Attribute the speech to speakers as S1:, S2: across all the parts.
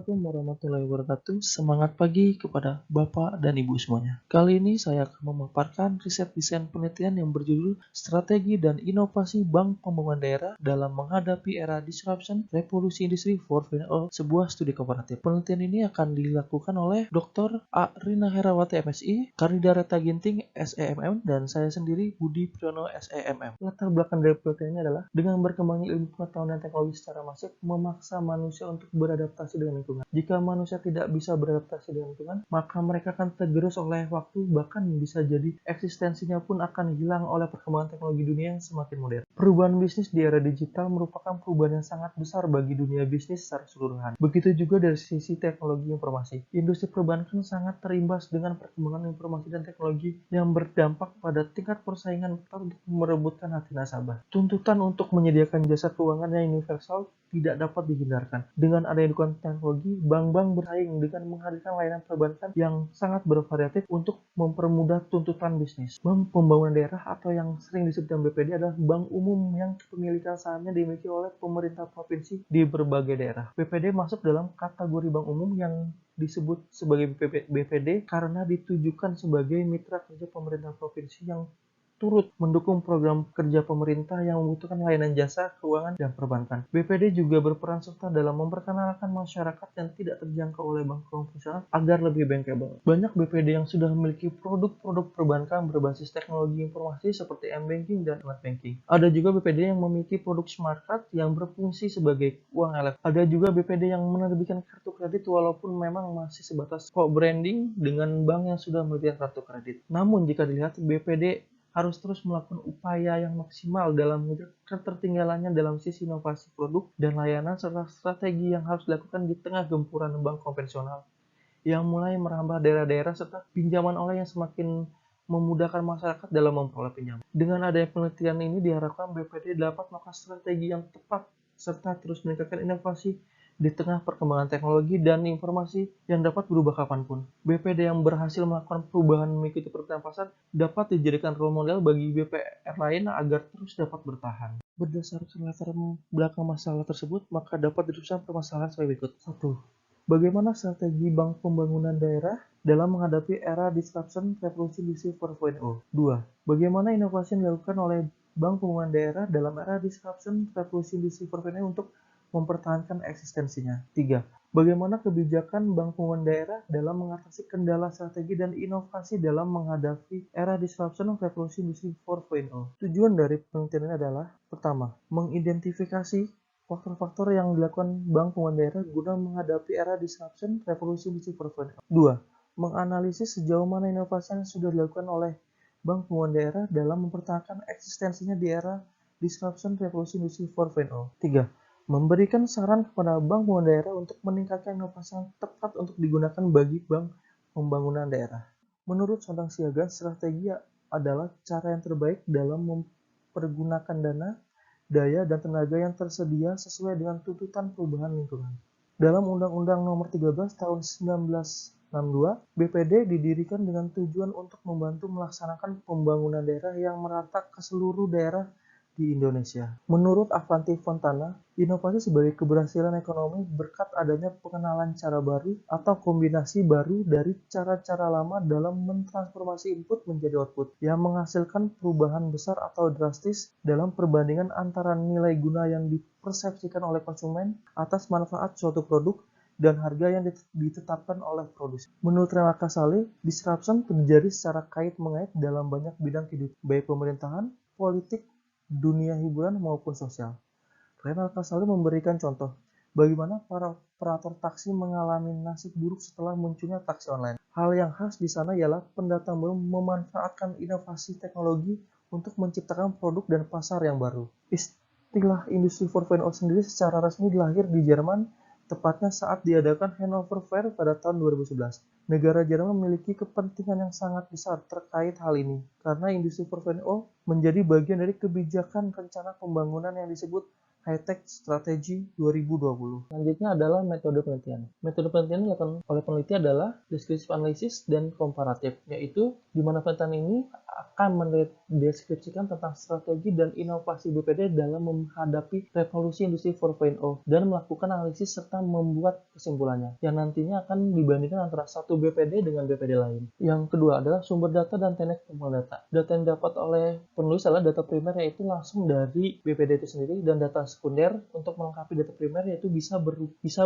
S1: Assalamualaikum warahmatullahi wabarakatuh. Semangat pagi kepada Bapak dan Ibu semuanya. Kali ini saya akan memaparkan riset desain penelitian yang berjudul Strategi dan Inovasi Bank Pembangunan Daerah dalam Menghadapi Era Disruption Revolusi Industri 4.0, sebuah studi komparatif. Penelitian ini akan dilakukan oleh Dr. A. Rina Herawati MSI, Karnida Reta Ginting SEMM, dan saya sendiri Budi Priyono SEMM. Latar belakang dari penelitian ini adalah dengan berkembangnya ilmu pengetahuan dan teknologi secara masif memaksa manusia untuk beradaptasi dengan lingkungan. Jika manusia tidak bisa beradaptasi dengan lingkungan, maka mereka akan tergerus oleh waktu, bahkan bisa jadi eksistensinya pun akan hilang oleh perkembangan teknologi dunia yang semakin modern. Perubahan bisnis di era digital merupakan perubahan yang sangat besar bagi dunia bisnis secara keseluruhan. Begitu juga dari sisi teknologi informasi. Industri perbankan sangat terimbas dengan perkembangan informasi dan teknologi yang berdampak pada tingkat persaingan untuk merebutkan hati nasabah. Tuntutan untuk menyediakan jasa keuangan yang universal tidak dapat dihindarkan. Dengan adanya dukungan teknologi, bank-bank bersaing dengan menghadirkan layanan perbankan yang sangat bervariatif untuk mempermudah tuntutan bisnis. Bank Pembangunan Daerah atau yang sering disebut BPD adalah bank umum yang kepemilikan sahamnya dimiliki oleh pemerintah provinsi di berbagai daerah. BPD masuk dalam kategori bank umum yang disebut sebagai BPD karena ditujukan sebagai mitra kerja pemerintah provinsi yang turut mendukung program kerja pemerintah yang membutuhkan layanan jasa keuangan dan perbankan. BPD juga berperan serta dalam memperkenalkan masyarakat yang tidak terjangkau oleh bank konvensional agar lebih bankable. Banyak BPD yang sudah memiliki produk-produk perbankan berbasis teknologi informasi seperti M-Banking dan Internet Banking. Ada juga BPD yang memiliki produk smart card yang berfungsi sebagai uang elektronik. Ada juga BPD yang menerbitkan kartu kredit walaupun memang masih sebatas co-branding dengan bank yang sudah memiliki kartu kredit. Namun jika dilihat, BPD harus terus melakukan upaya yang maksimal dalam mengejar ketertinggalannya dalam sisi inovasi produk dan layanan serta strategi yang harus dilakukan di tengah gempuran bank konvensional yang mulai merambah daerah-daerah serta pinjaman online yang semakin memudahkan masyarakat dalam memperoleh pinjaman. Dengan adanya penelitian ini diharapkan BPD dapat melakukan strategi yang tepat serta terus meningkatkan inovasi di tengah perkembangan teknologi dan informasi yang dapat berubah kapanpun. BPD yang berhasil melakukan perubahan mengikuti perkembangan pasar dapat dijadikan role model bagi BPR lain agar terus dapat bertahan. Berdasarkan latar belakang masalah tersebut, maka dapat dirumuskan permasalahan sebagai berikut. 1. Bagaimana strategi Bank Pembangunan Daerah dalam menghadapi era disruption revolusi industri 4.0? 2. Bagaimana inovasi yang dilakukan oleh Bank Pembangunan Daerah dalam era disruption revolusi industri 4.0 untuk mempertahankan eksistensinya. 3. Bagaimana kebijakan Bank Pembangunan Daerah dalam mengatasi kendala strategi dan inovasi dalam menghadapi era disruption revolusi industri 4.0. Tujuan dari penelitian ini adalah: pertama, mengidentifikasi faktor-faktor yang dilakukan Bank Pembangunan Daerah guna menghadapi era disruption revolusi industri 4.0. 2. Menganalisis sejauh mana inovasi yang sudah dilakukan oleh Bank Pembangunan Daerah dalam mempertahankan eksistensinya di era disruption revolusi industri 4.0. 3. Memberikan saran kepada Bank Pembangunan Daerah untuk meningkatkan inovasi yang tepat untuk digunakan bagi Bank Pembangunan Daerah. Menurut Sondang Siaga, strategi adalah cara yang terbaik dalam mempergunakan dana, daya, dan tenaga yang tersedia sesuai dengan tuntutan perubahan lingkungan. Dalam Undang-Undang Nomor 13 Tahun 1962, BPD didirikan dengan tujuan untuk membantu melaksanakan pembangunan daerah yang merata ke seluruh daerah di Indonesia. Menurut Avanti Fontana, inovasi sebagai keberhasilan ekonomi berkat adanya pengenalan cara baru atau kombinasi baru dari cara-cara lama dalam mentransformasi input menjadi output yang menghasilkan perubahan besar atau drastis dalam perbandingan antara nilai guna yang dipersepsikan oleh konsumen atas manfaat suatu produk dan harga yang ditetapkan oleh produsen. Menurut Rena Kasali, disruption terjadi secara kait-mengait dalam banyak bidang kehidupan, baik pemerintahan, politik, dunia hiburan maupun sosial. Renal Kasali memberikan contoh bagaimana para operator taksi mengalami nasib buruk setelah munculnya taksi online. Hal yang khas di sana ialah pendatang baru memanfaatkan inovasi teknologi untuk menciptakan produk dan pasar yang baru. Istilah industri 4.0 sendiri secara resmi lahir di Jerman, tepatnya saat diadakan Hannover Fair pada tahun 2011. Negara Jerman memiliki kepentingan yang sangat besar terkait hal ini, karena industri 4.0 menjadi bagian dari kebijakan rencana pembangunan yang disebut High-Tech Strategy 2020. Selanjutnya adalah metode penelitian. Metode penelitian dilakukan oleh peneliti adalah descriptive analysis dan komparatif, yaitu di mana penelitian ini akan mendeskripsikan tentang strategi dan inovasi BPD dalam menghadapi revolusi industri 4.0 dan melakukan analisis serta membuat kesimpulannya yang nantinya akan dibandingkan antara satu BPD dengan BPD lain. Yang kedua adalah sumber data dan teknik pengumpulan data. Data yang didapat oleh penulis adalah data primer, yaitu langsung dari BPD itu sendiri, dan data sekunder untuk melengkapi data primer yaitu bisa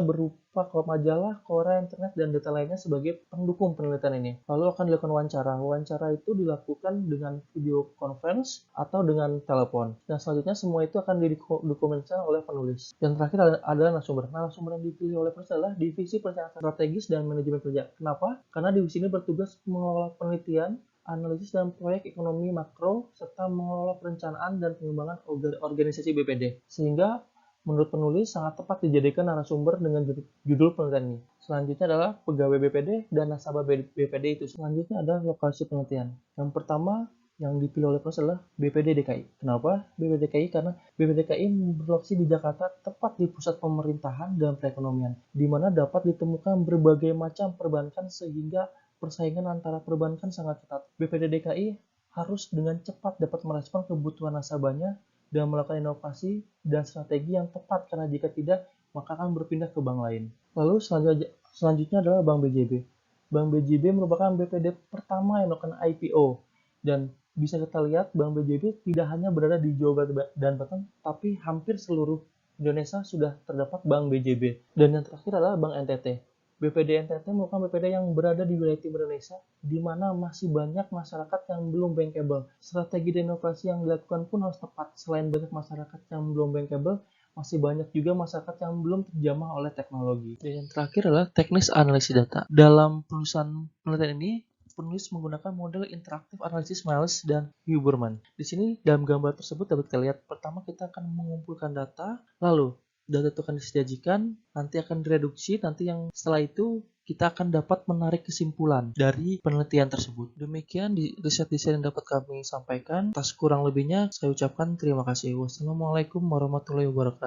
S1: berupa majalah, koran, internet, dan data lainnya sebagai pendukung penelitian ini. Lalu akan dilakukan wawancara. Wawancara itu dilakukan dengan video conference atau dengan telepon. Dan selanjutnya semua itu akan didokumentasikan oleh penulis. Yang terakhir adalah narasumber. Narasumber yang dipilih oleh penulis adalah divisi perencanaan strategis dan manajemen kerja. Kenapa? Karena divisi ini bertugas mengelola penelitian, analisis dan proyek ekonomi makro, serta mengelola perencanaan dan pengembangan organisasi BPD. Sehingga menurut penulis sangat tepat dijadikan narasumber dengan judul penelitian ini. Selanjutnya adalah pegawai BPD dan nasabah BPD itu. Selanjutnya adalah lokasi penelitian. Yang pertama yang dipilih oleh penulis adalah BPD DKI. Kenapa BPD DKI? Karena BPD DKI berlokasi di Jakarta, tepat di pusat pemerintahan dan perekonomian, di mana dapat ditemukan berbagai macam perbankan sehingga persaingan antara perbankan sangat ketat. BPD DKI harus dengan cepat dapat merespon kebutuhan nasabahnya dan melakukan inovasi dan strategi yang tepat, karena jika tidak, maka akan berpindah ke bank lain. Lalu selanjutnya adalah Bank BJB. Bank BJB merupakan BPD pertama yang melakukan IPO, dan bisa kita lihat Bank BJB tidak hanya berada di Jawa Barat dan Banten, tapi hampir seluruh Indonesia sudah terdapat Bank BJB. Dan yang terakhir adalah Bank NTT. BPD NTT merupakan BPD yang berada di wilayah timur Indonesia, di mana masih banyak masyarakat yang belum bankable. Strategi dan inovasi yang dilakukan pun harus tepat. Selain banyak masyarakat yang belum bankable, masih banyak juga masyarakat yang belum terjamah oleh teknologi. Dan yang terakhir adalah teknis analisis data. Dalam penulisan penelitian ini, penulis menggunakan model interaktif analisis Miles dan Huberman. Di sini dalam gambar tersebut dapat kita lihat, pertama kita akan mengumpulkan data, lalu data itu akan disajikan, nanti akan direduksi, nanti yang setelah itu kita akan dapat menarik kesimpulan dari penelitian tersebut. Demikian di riset desain yang dapat kami sampaikan. Atas kurang lebihnya saya ucapkan terima kasih. Wassalamualaikum warahmatullahi wabarakatuh.